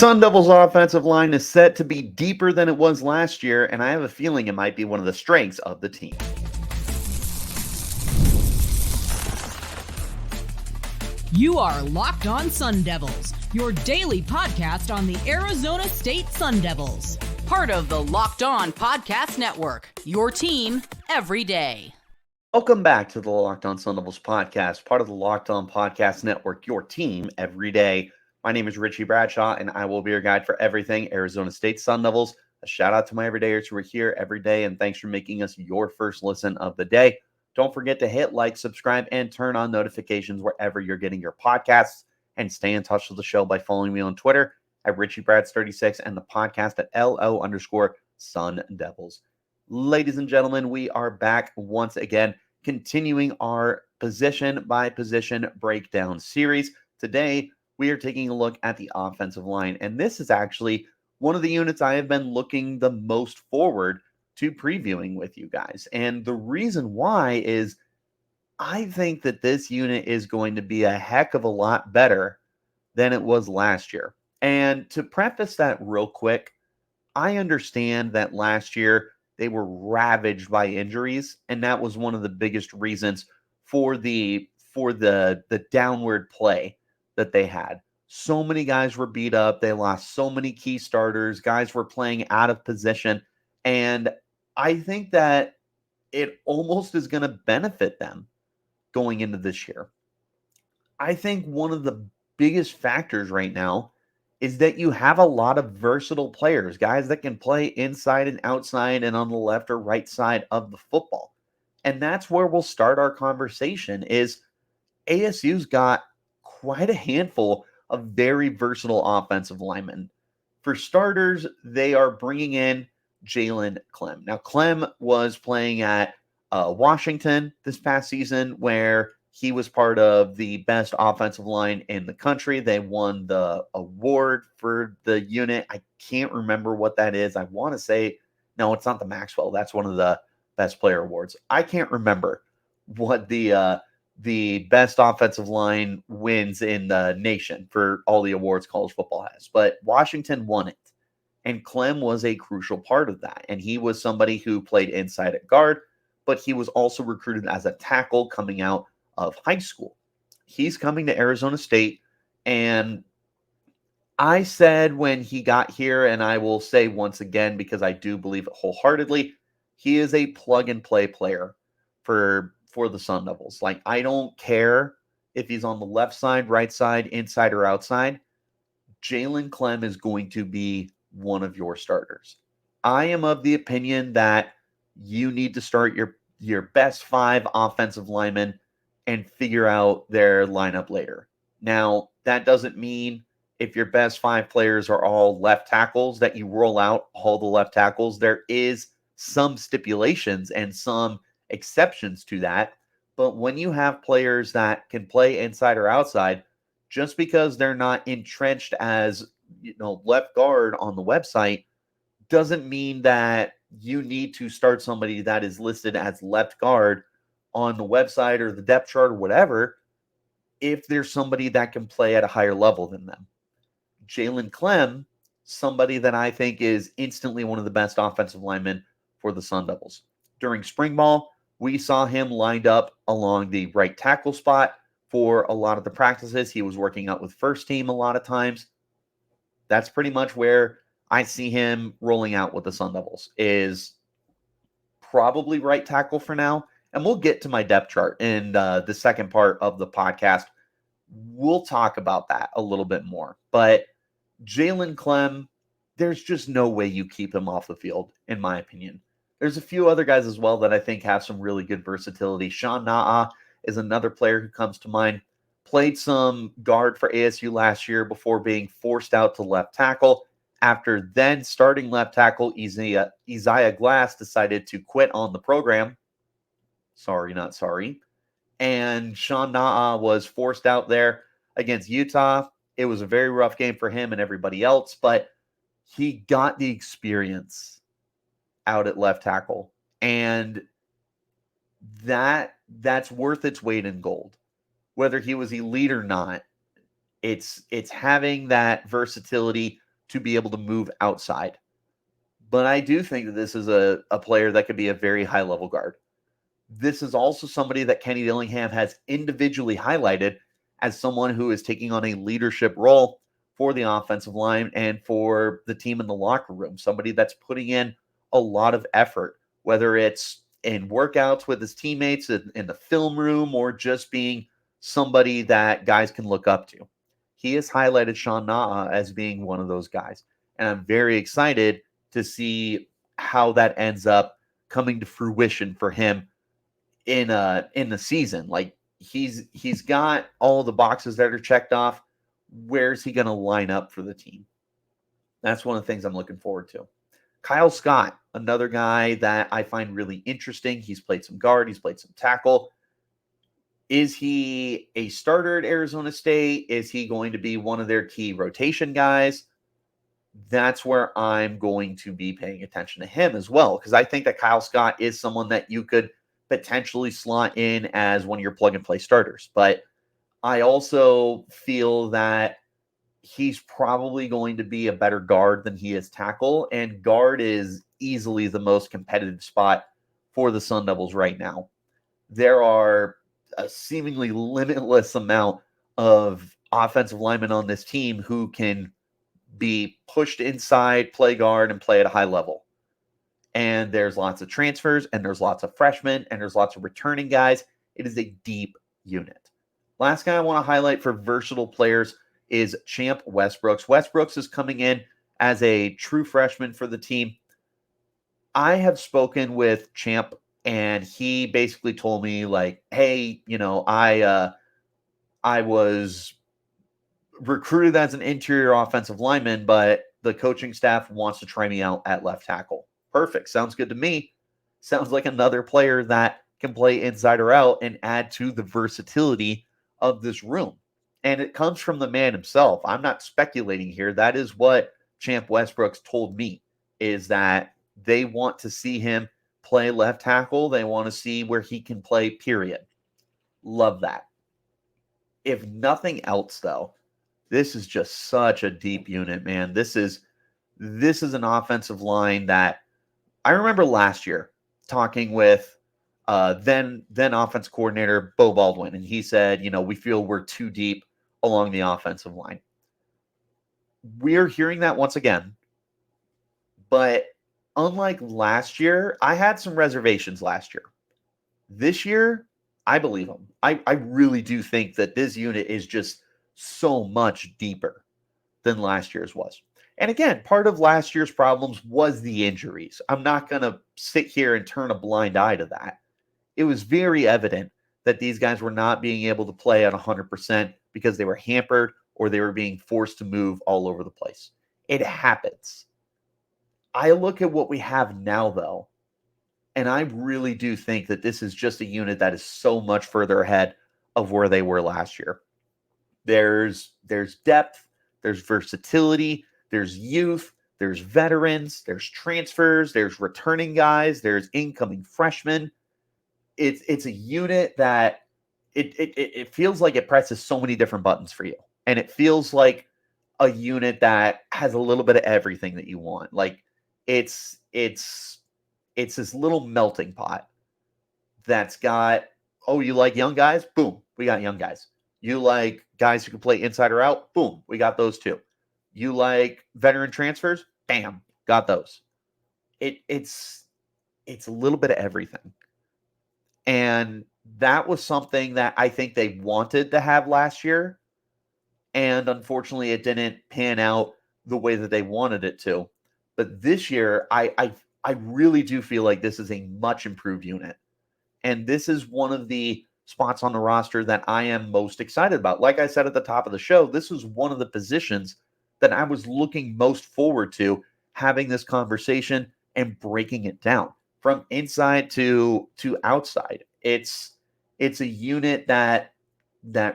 Sun Devils' offensive line is set to be deeper than it was last year, and I have a feeling it might be one of the strengths of the team. You are Locked On Sun Devils, your daily podcast on the Arizona State Sun Devils. Part of the Locked On Podcast Network, your team every day. Welcome back to the Locked On Sun Devils podcast, part of the Locked On Podcast Network, your team every day. My name is Richie Bradshaw, and I will be your guide for everything Arizona State Sun Devils. A shout out to my everydayers who are here every day, and thanks for making us your first listen of the day. Don't forget to hit like, subscribe, and turn on notifications wherever you're getting your podcasts. And stay in touch with the show by following me on Twitter at RichieBrads36 and the podcast at LO_Sun Devils. Ladies and gentlemen, we are back once again, continuing our position by position breakdown series. Today, we are taking a look at the offensive line, and this is actually one of the units I have been looking the most forward to previewing with you guys. And the reason why is I think that this unit is going to be a heck of a lot better than it was last year. And to preface that real quick, I understand that last year they were ravaged by injuries, and that was one of the biggest reasons for the downward play that they had. So many guys were beat up, they lost so many key starters, guys were playing out of position, and I think that it almost is going to benefit them going into this year. I think one of the biggest factors right now is that you have a lot of versatile players, guys that can play inside and outside and on the left or right side of the football. And that's where we'll start our conversation is ASU's got quite a handful of very versatile offensive linemen. For starters, they are bringing in Jalen Klemm. Now, Klemm was playing at Washington this past season where he was part of the best offensive line in the country. They won the award for the unit. I can't remember what that is. I want to say, no, it's not the Maxwell. That's one of the best player awards. I can't remember what the best offensive line wins in the nation for all the awards college football has. But Washington won it. And Klemm was a crucial part of that. And he was somebody who played inside at guard, but he was also recruited as a tackle coming out of high school. He's coming to Arizona State. And I said when he got here, and I will say once again, because I do believe it wholeheartedly, he is a plug and play player for the Sun Devils. Like, I don't care if he's on the left side, right side, inside, or outside. Jalen Klemm is going to be one of your starters. I am of the opinion that you need to start your best 5 offensive linemen and figure out their lineup later. Now, that doesn't mean if your best 5 players are all left tackles that you roll out all the left tackles. There is some stipulations and some exceptions to that. But when you have players that can play inside or outside, just because they're not entrenched as, left guard on the website doesn't mean that you need to start somebody that is listed as left guard on the website or the depth chart or whatever if there's somebody that can play at a higher level than them. Jalen Klemm, somebody that I think is instantly one of the best offensive linemen for the Sun Devils. During spring ball, we saw him lined up along the right tackle spot for a lot of the practices. He was working out with first team a lot of times. That's pretty much where I see him rolling out with the Sun Devils, is probably right tackle for now. And we'll get to my depth chart in the second part of the podcast. We'll talk about that a little bit more. But Jalen Klemm, there's just no way you keep him off the field, in my opinion. There's a few other guys as well that I think have some really good versatility. Sean Naa is another player who comes to mind. Played some guard for ASU last year before being forced out to left tackle. After then starting left tackle, Isaiah Glass decided to quit on the program. Sorry, not sorry. And Sean Naa was forced out there against Utah. It was a very rough game for him and everybody else, but he got the experience out at left tackle. And that's worth its weight in gold. Whether he was elite or not, it's having that versatility to be able to move outside. But I do think that this is a player that could be a very high-level guard. This is also somebody that Kenny Dillingham has individually highlighted as someone who is taking on a leadership role for the offensive line and for the team in the locker room. Somebody that's putting in a lot of effort, whether it's in workouts with his teammates in the film room or just being somebody that guys can look up to. He has highlighted Sean Naa as being one of those guys. And I'm very excited to see how that ends up coming to fruition for him in the season. Like he's got all the boxes that are checked off. Where's he going to line up for the team? That's one of the things I'm looking forward to. Kyle Scott, another guy that I find really interesting. He's played some guard, he's played some tackle. Is he a starter at Arizona State? Is he going to be one of their key rotation guys? That's where I'm going to be paying attention to him as well, because I think that Kyle Scott is someone that you could potentially slot in as one of your plug-and-play starters. But I also feel that he's probably going to be a better guard than he is tackle, and guard is easily the most competitive spot for the Sun Devils right now. There are a seemingly limitless amount of offensive linemen on this team who can be pushed inside, play guard, and play at a high level. And there's lots of transfers, and there's lots of freshmen, and there's lots of returning guys. It is a deep unit. Last guy I want to highlight for versatile players is Champ Westbrooks. Westbrooks is coming in as a true freshman for the team. I have spoken with Champ, and he basically told me, like, hey, I was recruited as an interior offensive lineman, but the coaching staff wants to try me out at left tackle. Perfect. Sounds good to me. Sounds like another player that can play inside or out and add to the versatility of this room. And it comes from the man himself. I'm not speculating here. That is what Champ Westbrooks told me, is that they want to see him play left tackle. They want to see where he can play, period. Love that. If nothing else, though, this is just such a deep unit, man. This is an offensive line that I remember last year talking with then offense coordinator Bo Baldwin, and he said, we feel we're too deep along the offensive line. We're hearing that once again, but unlike last year, I had some reservations last year. This year, I believe him. I really do think that this unit is just so much deeper than last year's was. And again, part of last year's problems was the injuries. I'm not going to sit here and turn a blind eye to that. It was very evident that these guys were not being able to play at 100% because they were hampered or they were being forced to move all over the place. It happens. I look at what we have now, though, and I really do think that this is just a unit that is so much further ahead of where they were last year. There's depth, there's versatility, there's youth, there's veterans, there's transfers, there's returning guys, there's incoming freshmen. It's a unit that it feels like it presses so many different buttons for you. And it feels like a unit that has a little bit of everything that you want. Like it's this little melting pot that's got, oh, you like young guys? Boom, we got young guys. You like guys who can play inside or out? Boom, we got those too. You like veteran transfers? Bam, got those. It's a little bit of everything. And that was something that I think they wanted to have last year. And unfortunately, it didn't pan out the way that they wanted it to. But this year, I really do feel like this is a much improved unit. And this is one of the spots on the roster that I am most excited about. Like I said at the top of the show, this is one of the positions that I was looking most forward to having this conversation and breaking it down from inside to outside. It's a unit that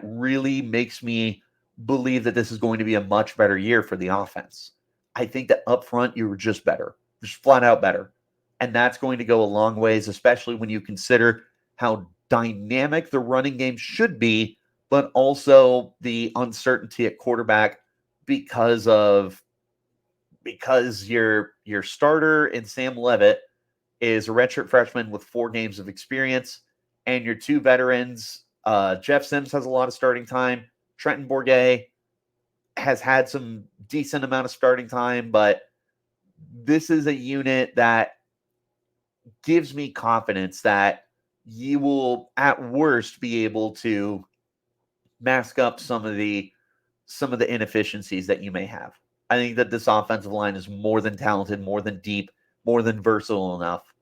really makes me believe that this is going to be a much better year for the offense. I think that up front, you were just better, just flat out better. And that's going to go a long ways, especially when you consider how dynamic the running game should be, but also the uncertainty at quarterback because of because your starter in Sam Levitt is a redshirt freshman with 4 games of experience, and your 2 veterans, Jeff Sims has a lot of starting time. Trenton Bourget has had some decent amount of starting time, but this is a unit that gives me confidence that you will at worst be able to mask up some of the inefficiencies that you may have. I think that this offensive line is more than talented, more than deep, more than versatile enough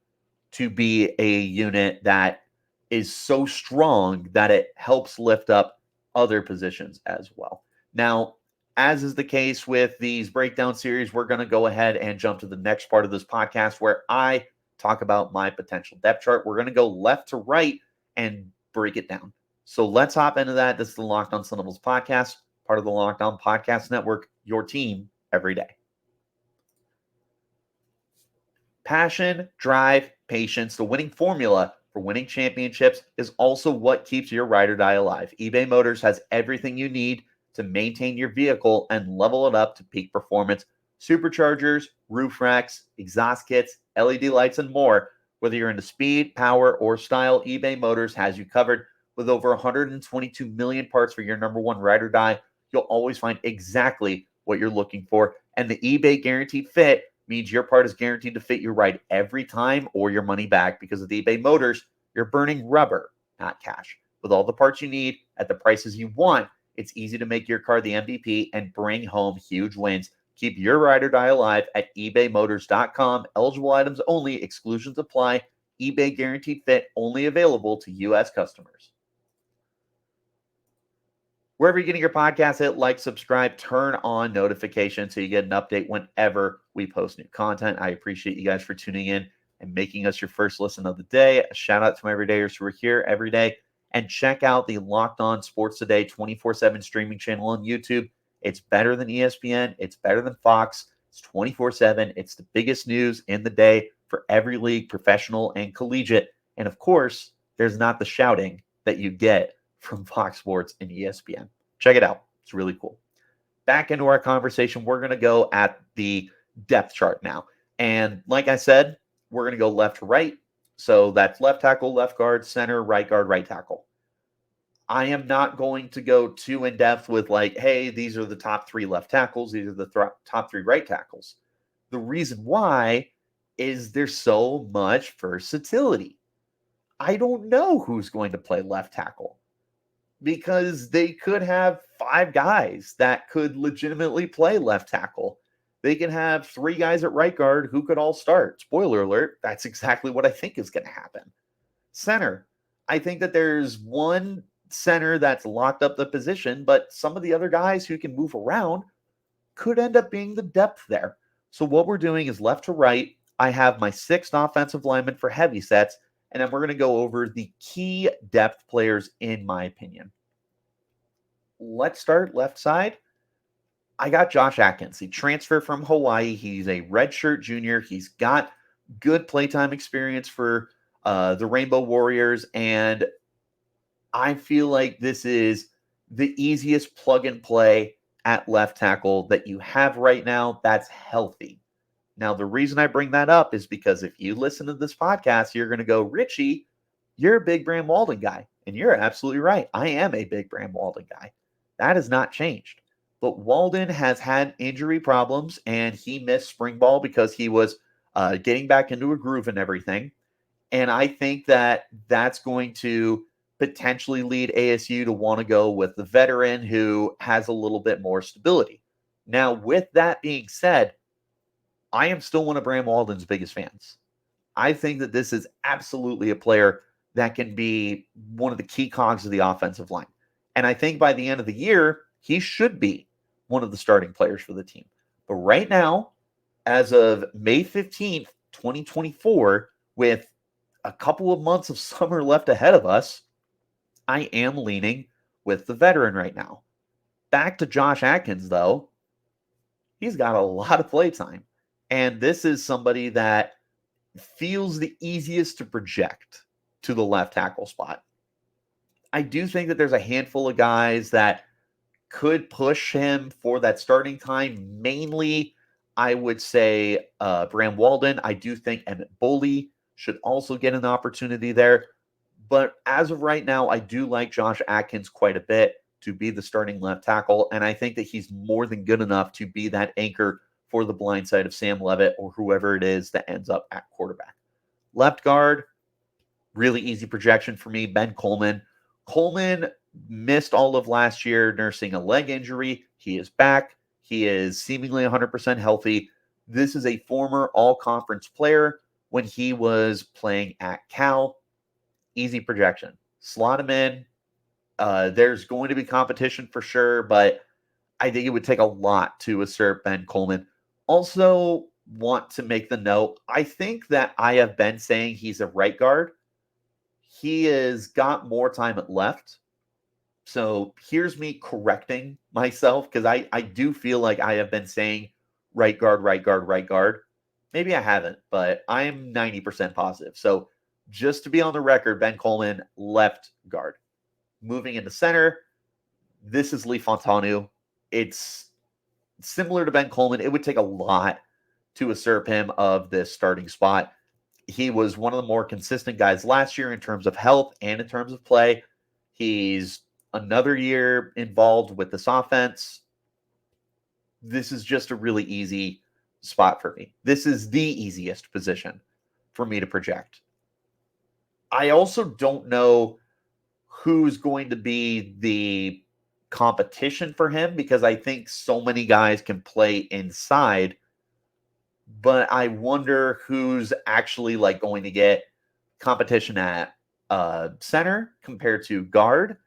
to be a unit that is so strong that it helps lift up other positions as well. Now, as is the case with these breakdown series, we're going to go ahead and jump to the next part of this podcast where I talk about my potential depth chart. We're going to go left to right and break it down. So let's hop into that. This is the Locked On Sun Devils podcast, part of the Locked On Podcast Network, your team every day. Passion, drive, patience, the winning formula for winning championships is also what keeps your ride or die alive. eBay Motors has everything you need to maintain your vehicle and level it up to peak performance. Superchargers, roof racks, exhaust kits, LED lights, and more. Whether you're into speed, power, or style, eBay Motors has you covered. With over 122 million parts for your number one ride or die, you'll always find exactly what you're looking for. And the eBay Guaranteed Fit means your part is guaranteed to fit your ride every time or your money back, because with eBay Motors, you're burning rubber, not cash. With all the parts you need at the prices you want, it's easy to make your car the MVP and bring home huge wins. Keep your ride or die alive at ebaymotors.com. Eligible items only. Exclusions apply. eBay Guaranteed Fit only available to U.S. customers. Wherever you're getting your podcast, hit like, subscribe, turn on notifications so you get an update whenever we post new content. I appreciate you guys for tuning in and making us your first listen of the day. A shout out to my everydayers who are here every day. And check out the Locked On Sports Today 24/7 streaming channel on YouTube. It's better than ESPN. It's better than Fox. It's 24/7. It's the biggest news in the day for every league, professional and collegiate. And of course, there's not the shouting that you get from Fox Sports and ESPN. Check it out. It's really cool. Back into our conversation, we're going to go at the depth chart now. And like I said, we're going to go left to right. So that's left tackle, left guard, center, right guard, right tackle. I am not going to go too in depth with like, hey, these are the top 3 left tackles. These are the top 3 right tackles. The reason why is there's so much versatility. I don't know who's going to play left tackle, because they could have 5 guys that could legitimately play left tackle. They can have 3 guys at right guard who could all start. Spoiler alert, that's exactly what I think is going to happen. Center, I think that there's one center that's locked up the position, but some of the other guys who can move around could end up being the depth there. So what we're doing is left to right. I have my 6th offensive lineman for heavy sets, and then we're going to go over the key depth players in my opinion. Let's start left side. I got Josh Atkins. He transferred from Hawaii. He's a redshirt junior. He's got good playtime experience for the Rainbow Warriors, and I feel like this is the easiest plug and play at left tackle that you have right now that's healthy. Now, the reason I bring that up is because if you listen to this podcast, you're going to go, Richie, you're a big Bram Walden guy. And you're absolutely right. I am a big Bram Walden guy. That has not changed. But Walden has had injury problems, and he missed spring ball because he was getting back into a groove and everything. And I think that that's going to potentially lead ASU to want to go with the veteran who has a little bit more stability. Now, with that being said, I am still one of Bram Walden's biggest fans. I think that this is absolutely a player that can be one of the key cogs of the offensive line. And I think by the end of the year, he should be one of the starting players for the team. But right now, as of May 15th, 2024, with a couple of months of summer left ahead of us, I am leaning with the veteran right now. Back to Josh Atkins, though, he's got a lot of play time. And this is somebody that feels the easiest to project to the left tackle spot. I do think that there's a handful of guys that could push him for that starting time. Mainly, I would say Bram Walden. I do think Emmett Boley should also get an opportunity there. But as of right now, I do like Josh Atkins quite a bit to be the starting left tackle. And I think that he's more than good enough to be that anchor for the blind side of Sam Levitt or whoever it is that ends up at quarterback. Left guard, really easy projection for me, Ben Coleman. Coleman missed all of last year nursing a leg injury. He is back. He is seemingly 100% healthy. This is a former all-conference player when he was playing at Cal. Easy projection. Slot him in. There's going to be competition for sure, but I think it would take a lot to usurp Ben Coleman. Also, want to make the note, I think that I have been saying he's a right guard. He has got more time at left. So here's me correcting myself because I do feel like I have been saying right guard, right guard, right guard. Maybe I haven't, but I'm 90% positive. So just to be on the record, Ben Coleman, left guard. Moving into center, this is Leif Fautanu. It's similar to Ben Coleman. It would take a lot to usurp him of this starting spot. He was one of the more consistent guys last year in terms of health and in terms of play. He's another year involved with this offense. This is just a really easy spot for me. This is the easiest position for me to project. I also don't know who's going to be the competition for him because I think so many guys can play inside, but I wonder who's actually like going to get competition at center compared to guard.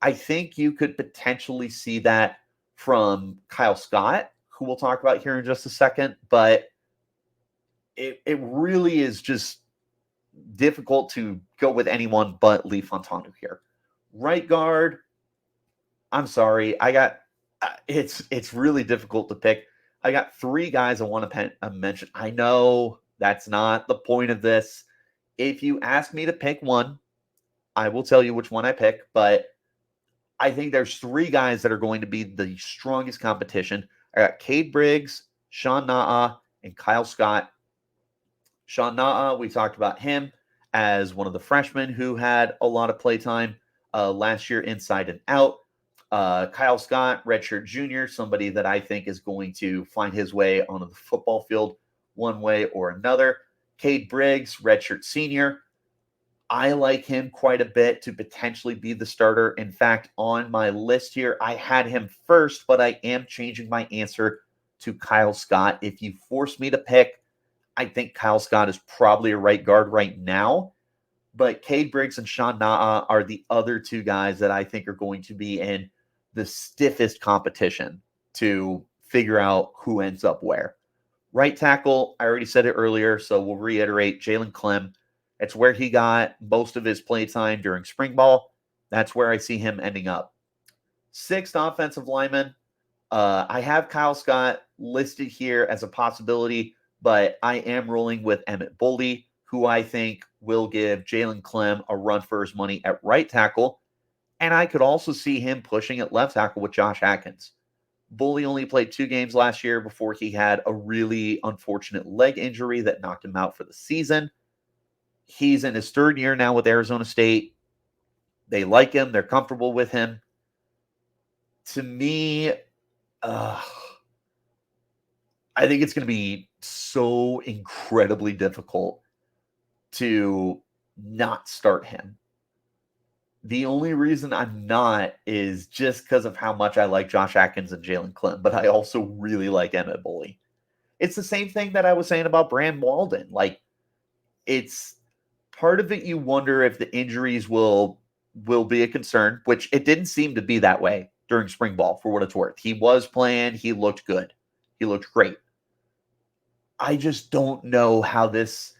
I think you could potentially see that from Kyle Scott, who we'll talk about here in just a second, but it really is just difficult to go with anyone but Leif Fautanu here. Right guard, I'm sorry. It's really difficult to pick. I got three guys I want to mention. I know that's not the point of this. If you ask me to pick one, I will tell you which one I pick, but I think there's three guys that are going to be the strongest competition. I got Cade Briggs, Sean Naa, and Kyle Scott. Sean Naa, we talked about him as one of the freshmen who had a lot of playtime last year inside and out. Kyle Scott, redshirt junior, somebody that I think is going to find his way onto the football field one way or another. Cade Briggs, redshirt senior. I like him quite a bit to potentially be the starter. In fact, on my list here, I had him first, but I am changing my answer to Kyle Scott. If you force me to pick, I think Kyle Scott is probably a right guard right now. But Cade Briggs and Sean Naa are the other two guys that I think are going to be in the stiffest competition to figure out who ends up where. Right tackle, I already said it earlier, so we'll reiterate, Jalen Klemm. It's where he got most of his play time during spring ball. That's where I see him ending up. Sixth offensive lineman, I have Kyle Scott listed here as a possibility, but I am rolling with Emmett Boley, who I think will give Jalen Klemm a run for his money at right tackle. And I could also see him pushing at left tackle with Josh Atkins. Boley only played 2 games last year before he had a really unfortunate leg injury that knocked him out for the season. He's in his 3rd year now with Arizona State. They like him. They're comfortable with him. To me, I think it's going to be so incredibly difficult to not start him. The only reason I'm not is just because of how much I like Josh Atkins and Jalen Klemm, but I also really like Emmett Boley. It's the same thing that I was saying about Bram Walden. Like, it's part of it you wonder if the injuries will be a concern, which it didn't seem to be that way during spring ball, for what it's worth. He was playing. He looked good. He looked great. I just don't know how this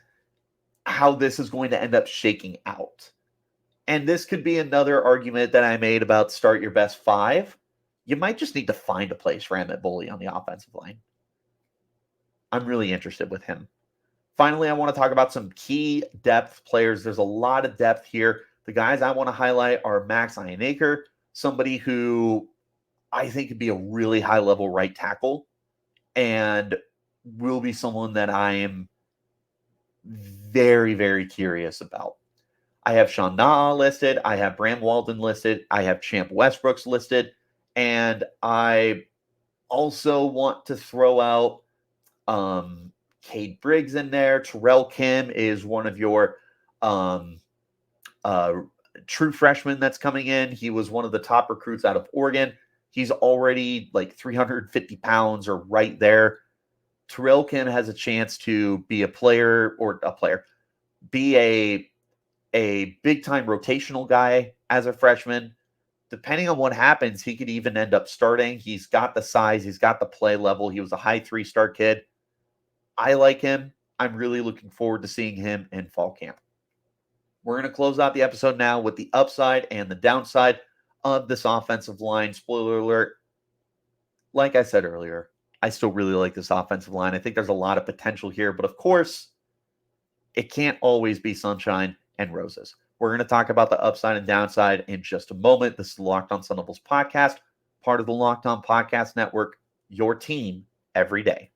is going to end up shaking out. And this could be another argument that I made about start your best 5. You might just need to find a place for Emmett Boley on the offensive line. I'm really interested with him. Finally, I want to talk about some key depth players. There's a lot of depth here. The guys I want to highlight are Max Ironacre, somebody who I think could be a really high-level right tackle. And will be someone that I am very, very curious about. I have Sean Naa listed. I have Bram Walden listed. I have Champ Westbrooks listed. And I also want to throw out Cade Briggs in there. Terrell Kim is one of your um, true freshmen that's coming in. He was one of the top recruits out of Oregon. He's already like 350 pounds or right there. Terrell Kim has a chance to be be a big time rotational guy as a freshman. Depending on what happens, he could even end up starting. He's got the size, he's got the play level. He was a high 3-star kid. I like him. I'm really looking forward to seeing him in fall camp. We're going to close out the episode now with the upside and the downside of this offensive line. Spoiler alert. Like I said earlier, I still really like this offensive line. I think there's a lot of potential here, but of course, it can't always be sunshine and roses. We're going to talk about the upside and downside in just a moment. This is the Locked On Sun Devils podcast, part of the Locked On Podcast Network, your team every day.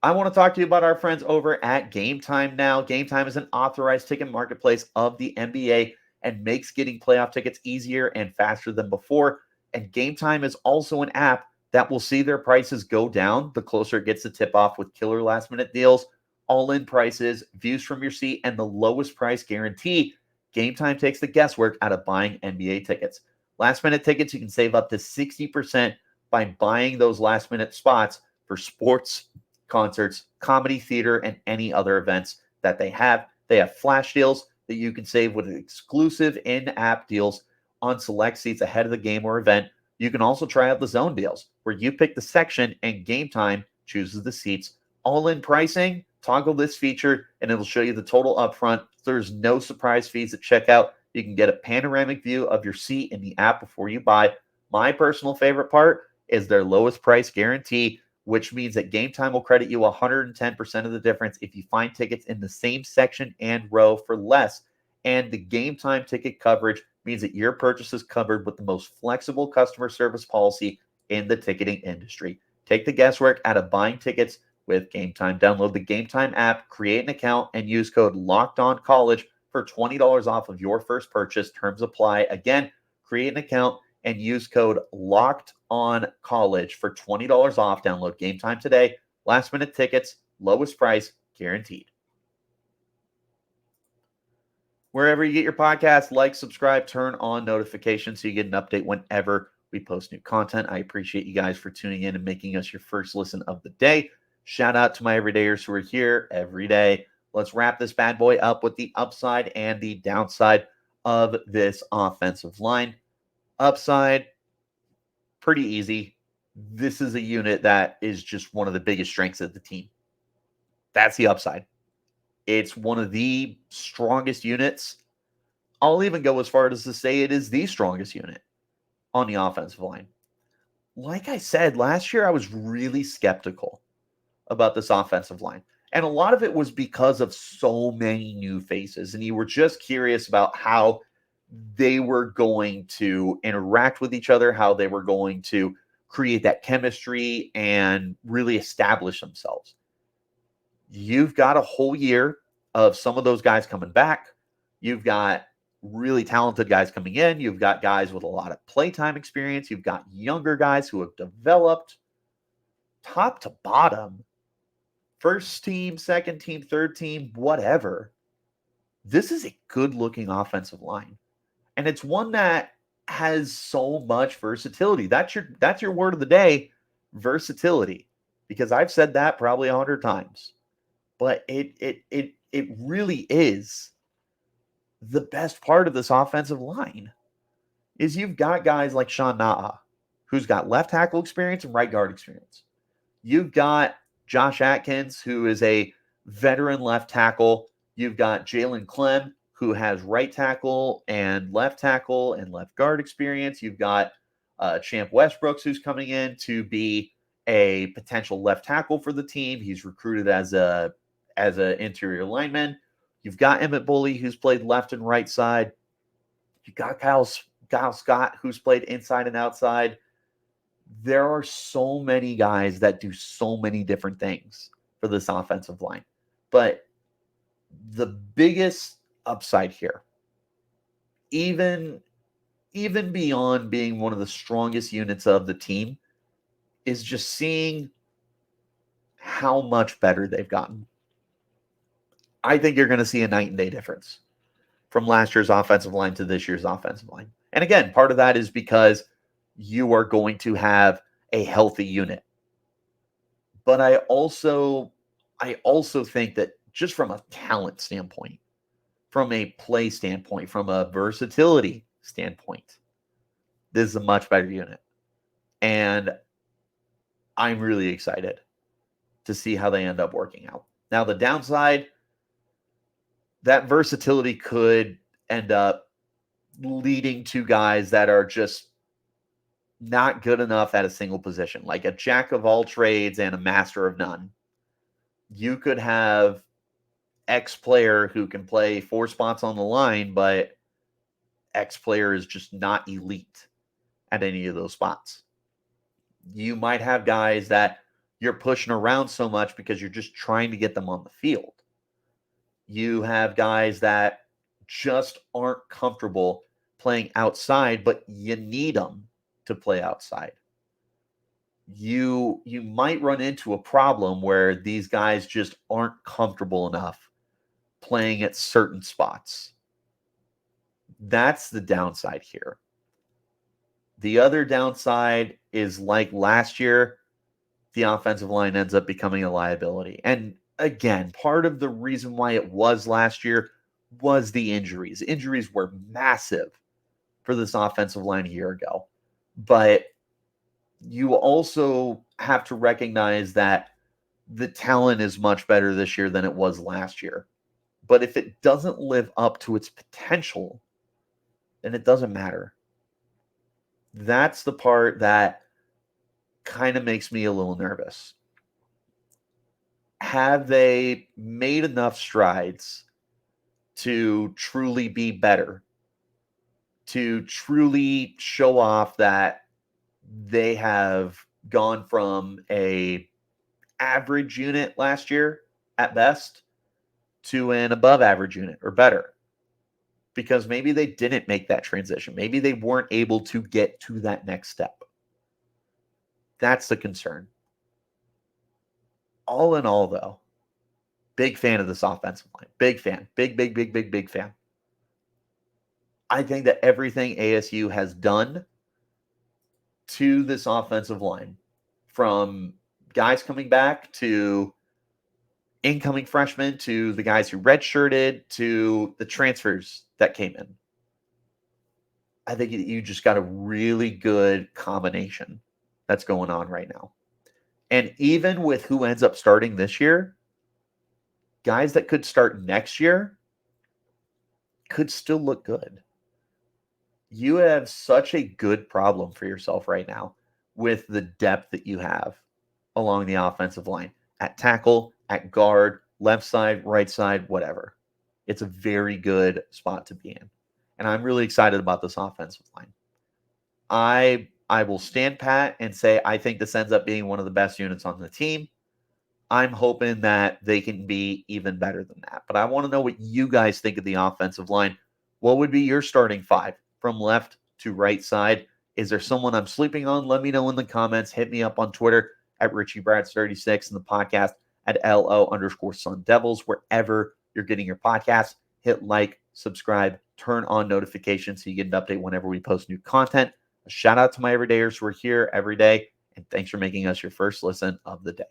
I want to talk to you about our friends over at Game Time Now. Game Time is an authorized ticket marketplace of the NBA and makes getting playoff tickets easier and faster than before. And Game Time is also an app that will see their prices go down the closer it gets to tip off with killer last-minute deals, all-in prices, views from your seat, and the lowest price guarantee. Game Time takes the guesswork out of buying NBA tickets. Last-minute tickets, you can save up to 60% by buying those last-minute spots for sports, concerts, comedy, theater, and any other events that they have. They have flash deals that you can save with exclusive in-app deals on select seats ahead of the game or event. You can also try out the zone deals where you pick the section and Game Time chooses the seats. All-in pricing, toggle this feature and it'll show you the total upfront. There's no surprise fees at checkout. You can get a panoramic view of your seat in the app before you buy. My personal favorite part is their lowest price guarantee, which means that Game Time will credit you 110% of the difference if you find tickets in the same section and row for less. And the Game Time ticket coverage means that your purchase is covered with the most flexible customer service policy in the ticketing industry. Take the guesswork out of buying tickets with Game Time. Download the Game Time app, create an account, and use code LOCKEDONCollege for $20 off of your first purchase. Terms apply. Again, create an account and use code LOCKEDONCollege for $20 off. Download Game Time today. Last minute tickets, lowest price guaranteed. Wherever you get your podcast, like, subscribe, turn on notifications so you get an update whenever we post new content. I appreciate you guys for tuning in and making us your first listen of the day. Shout out to my everydayers who are here every day. Let's wrap this bad boy up with the upside and the downside of this offensive line. Upside, pretty easy. This is a unit that is just one of the biggest strengths of the team. That's the upside. It's one of the strongest units. I'll even go as far as to say it is the strongest unit on the offensive line. Like I said, last year I was really skeptical about this offensive line. And a lot of it was because of so many new faces. And you were just curious about how they were going to interact with each other, how they were going to create that chemistry and really establish themselves. You've got a whole year of some of those guys coming back. You've got really talented guys coming in. You've got guys with a lot of playtime experience. You've got younger guys who have developed top to bottom, first team, second team, third team, whatever. This is a good-looking offensive line. And it's one that has so much versatility. That's your word of the day, versatility. Because I've said that probably 100 times. But it really is the best part of this offensive line is you've got guys like Sean Naa, who's got left tackle experience and right guard experience. You've got Josh Atkins, who is a veteran left tackle. You've got Jalen Klemm, who has right tackle and left guard experience. You've got Champ Westbrooks, who's coming in to be a potential left tackle for the team. He's recruited as an interior lineman. You've got Emmett Bully, who's played left and right side. You've got Kyle Scott, who's played inside and outside. there are so many guys that do so many different things for this offensive line. But the biggest upside here, even beyond being one of the strongest units of the team, is just seeing how much better they've gotten. I think you're going to see a night and day difference from last year's offensive line to this year's offensive line. And again, part of that is because you are going to have a healthy unit. But I also think that just from a talent standpoint, from a play standpoint, from a versatility standpoint, this is a much better unit. And I'm really excited to see how they end up working out. Now, the downside, that versatility could end up leading to guys that are just not good enough at a single position, like a jack of all trades and a master of none. You could have X player who can play 4 spots on the line, but X player is just not elite at any of those spots. You might have guys that you're pushing around so much because you're just trying to get them on the field. You have guys that just aren't comfortable playing outside, but you need them to play outside. You might run into a problem where these guys just aren't comfortable enough playing at certain spots. That's the downside here. The other downside is, like last year, the offensive line ends up becoming a liability. And again, part of the reason why it was last year was the injuries. Injuries were massive for this offensive line a year ago. But you also have to recognize that the talent is much better this year than it was last year. But if it doesn't live up to its potential, then it doesn't matter. That's the part that kind of makes me a little nervous. Have they made enough strides to truly be better, to truly show off that they have gone from a average unit last year at best to an above average unit or better? Because maybe they didn't make that transition. Maybe they weren't able to get to that next step. That's the concern. All in all, though, big fan of this offensive line. Big fan. Big fan. I think that everything ASU has done to this offensive line, from guys coming back to incoming freshmen to the guys who redshirted to the transfers that came in, I think you just got a really good combination that's going on right now. And even with who ends up starting this year, guys that could start next year could still look good. You have such a good problem for yourself right now with the depth that you have along the offensive line, at tackle, at guard, left side, right side, whatever. It's a very good spot to be in. And I'm really excited about this offensive line. I will stand pat and say I think this ends up being one of the best units on the team. I'm hoping that they can be even better than that. But I want to know what you guys think of the offensive line. What would be your starting 5 from left to right side? Is there someone I'm sleeping on? Let me know in the comments. Hit me up on Twitter at Richie Bradshaw36 and the podcast at LO_Sun Devils. Wherever you're getting your podcast, hit like, subscribe, turn on notifications so you get an update whenever we post new content. A shout out to my everydayers who are here every day, and thanks for making us your first listen of the day.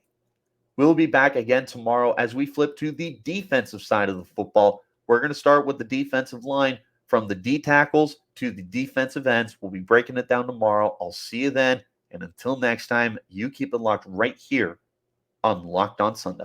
We'll be back again tomorrow as we flip to the defensive side of the football. We're going to start with the defensive line, from the D tackles to the defensive ends. We'll be breaking it down tomorrow. I'll see you then. And until next time, you keep it locked right here on Locked On Sun Devils.